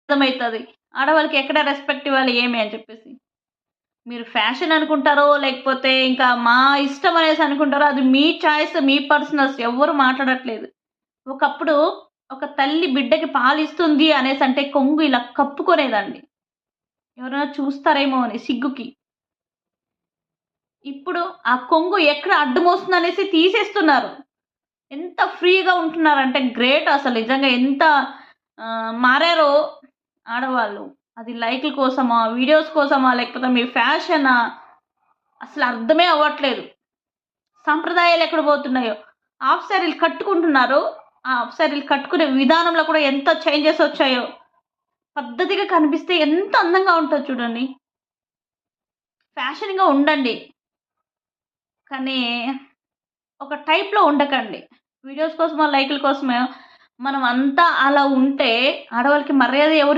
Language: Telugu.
అర్థమైతది. ఆడవాళ్ళకి ఎక్కడ రెస్పెక్ట్ ఇవ్వాలి ఏమి అని చెప్పేసి. మీరు ఫ్యాషన్ అనుకుంటారో, లేకపోతే ఇంకా మా ఇష్టం అనేసి అనుకుంటారో, అది మీ చాయిస్, మీ పర్సనల్స్ ఎవ్వరు మాట్లాడట్లేదు. ఒకప్పుడు ఒక తల్లి బిడ్డకి పాలిస్తుంది అనేసంటే కొంగు ఇలా కప్పుకొనేదండి. ఎవరైనా చూస్తారేమో అని సిగ్గుకి. ఇప్పుడు ఆ కొంగు ఎక్కడ అడ్డుమొస్తుందనేసి తీసేస్తున్నారు. ఎంత ఫ్రీగా ఉంటున్నారంటే గ్రేట్ అసలు నిజంగా ఎంత మారారో ఆడవాళ్ళు. అది లైకుల కోసమా, వీడియోస్ కోసమా, లేకపోతే మీ ఫ్యాషనా అసలు అర్థమే అవ్వట్లేదు. సాంప్రదాయాలు ఎక్కడ పోతున్నాయో. హాఫ్ సారీలు కట్టుకుంటున్నారు. ఆ హాఫ్ సారీలు కట్టుకునే విధానంలో కూడా ఎంత చేంజెస్ వచ్చాయో. పద్ధతిగా కనిపిస్తే ఎంత అందంగా ఉంటది చూడండి. ఫ్యాషన్‌గా ఉండండి. కానీ ఒక టైప్‌లో ఉండకండి. వీడియోస్ కోసమో, లైకుల కోసమో మనం అంతా అలా ఉంటే ఆడవాళ్ళకి మర్యాద ఎవరు